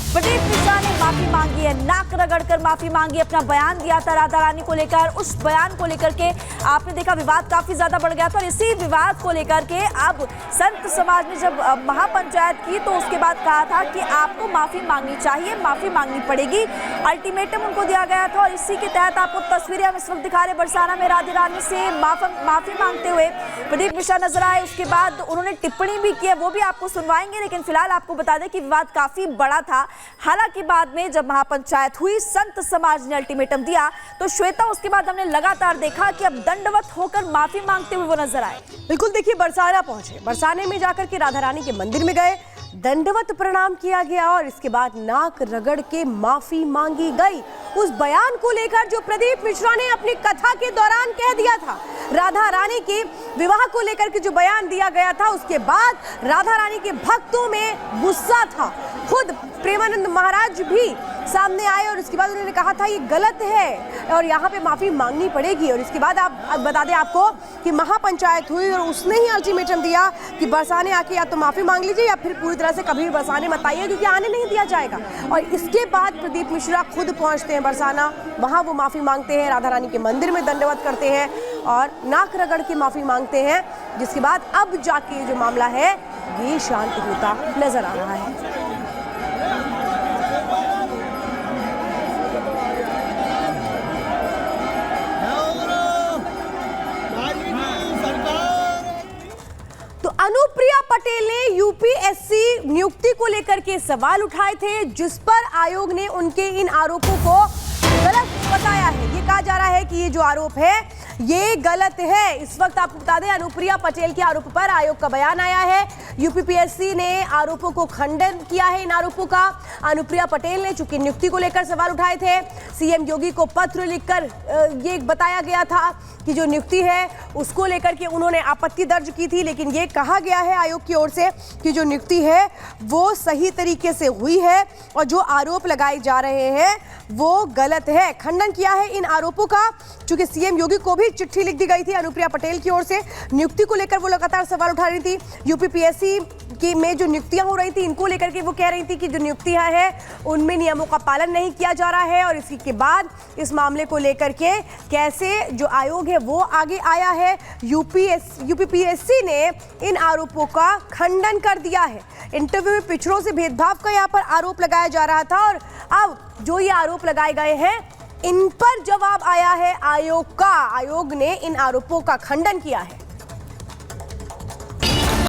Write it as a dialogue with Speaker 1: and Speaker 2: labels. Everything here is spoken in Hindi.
Speaker 1: प्रदीप मिश्रा ने माफी मांगी है, नाक रगड़कर माफी मांगी, अपना बयान दिया था राधा रानी को लेकर। उस बयान को लेकर के आपने देखा विवाद काफी ज्यादा बढ़ गया था और इसी विवाद को लेकर के अब संत समाज ने जब महापंचायत की तो उसके बाद कहा था कि आपको माफी मांगनी चाहिए, माफी मांगनी पड़ेगी। अल्टीमेटम उनको दिया गया था और इसी के तहत आपको तस्वीरें हम इस वक्त दिखा रहे बरसाना में राधा रानी से माफी मांगते हुए प्रदीप मिश्रा नजर आए। उसके बाद उन्होंने टिप्पणी भी की है, वो भी आपको सुनवाएंगे, लेकिन फिलहाल आपको बता दें कि विवाद काफी बड़ा था। हालांकि बाद में जब महापंचायत हुई, संत समाज ने अल्टीमेटम दिया तो श्वेता उसके बाद हमने लगातार देखा कि अब दंडवत होकर माफी मांगते हुए वो नजर आए।
Speaker 2: बिल्कुल, देखिए बरसाना पहुंचे, बरसाने में जाकर के राधा रानी के मंदिर में गए, दंडवत प्रणाम किया गया और इसके बाद नाक रगड़ के माफी मांगी गई। उस बयान को लेकर जो प्रदीप मिश्रा ने अपनी कथा के दौरान कह दिया था, राधा रानी के विवाह को लेकर के जो बयान दिया गया था, उसके बाद राधा रानी के भक्तों में गुस्सा था। खुद प्रेमानंद महाराज भी सामने आए और उसके बाद उन्होंने कहा था ये गलत है और यहाँ पे माफी मांगनी पड़ेगी। और इसके बाद आप बता दें आपको कि महापंचायत हुई और उसने ही अल्टीमेटम दिया कि बरसाने आके या तो माफी मांग लीजिए या फिर पूरी तरह से कभी भी बरसाने मत आइए, क्योंकि आने नहीं दिया जाएगा। और इसके बाद प्रदीप मिश्रा खुद पहुंचते हैं बरसाना, वहां वो माफी मांगते हैं, राधा रानी के मंदिर में दंडवत करते हैं और नाक रगड़ के माफी मांगते हैं, जिसके बाद अब जाके जो मामला है ये शांत होता नजर आ रहा है। तो अनुप्रिया पटेल ने यूपीएससी नियुक्ति को लेकर के सवाल उठाए थे, जिस पर आयोग ने उनके इन आरोपों को गलत बताया है। ये कहा जा रहा है कि ये जो आरोप है ये गलत है। इस वक्त आपको बता दें अनुप्रिया पटेल के आरोप पर आयोग का बयान आया है। यूपीपीएससी ने आरोपों को खंडन किया है। इन आरोपों का अनुप्रिया पटेल ने चूंकि नियुक्ति को लेकर सवाल उठाए थे, सीएम योगी को पत्र लिखकर ये बताया गया था कि जो नियुक्ति है उसको लेकर के उन्होंने आपत्ति दर्ज की थी, लेकिन ये कहा गया है आयोग की ओर से कि जो नियुक्ति है वो सही तरीके से हुई है और जो आरोप लगाए जा रहे हैं वो गलत है। खंडन किया है इन आरोपों का। चूंकि सीएम योगी को भी चिट्ठी लिख दी गई थी अनुप्रिया पटेल की ओर से, नियुक्ति को लेकर वो लगातार सवाल उठा रही थी। यूपीपीएससी की में जो नियुक्तियां हो रही थी इनको लेकर के वो कह रही थी कि जो नियुक्तियां हैं उनमें नियमों का पालन नहीं किया जा रहा है और इसी के बाद इस मामले को लेकर के कैसे जो आयोग है वो आगे आया है। यूपीपीएससी ने इन आरोपों का खंडन कर दिया है। इंटरव्यू में पिछड़ों से भेदभाव का यहाँ पर आरोप लगाया जा रहा था और अब जो ये आरोप लगाए गए हैं इन पर जवाब आया है आयोग का। आयोग ने इन आरोपों का खंडन किया है।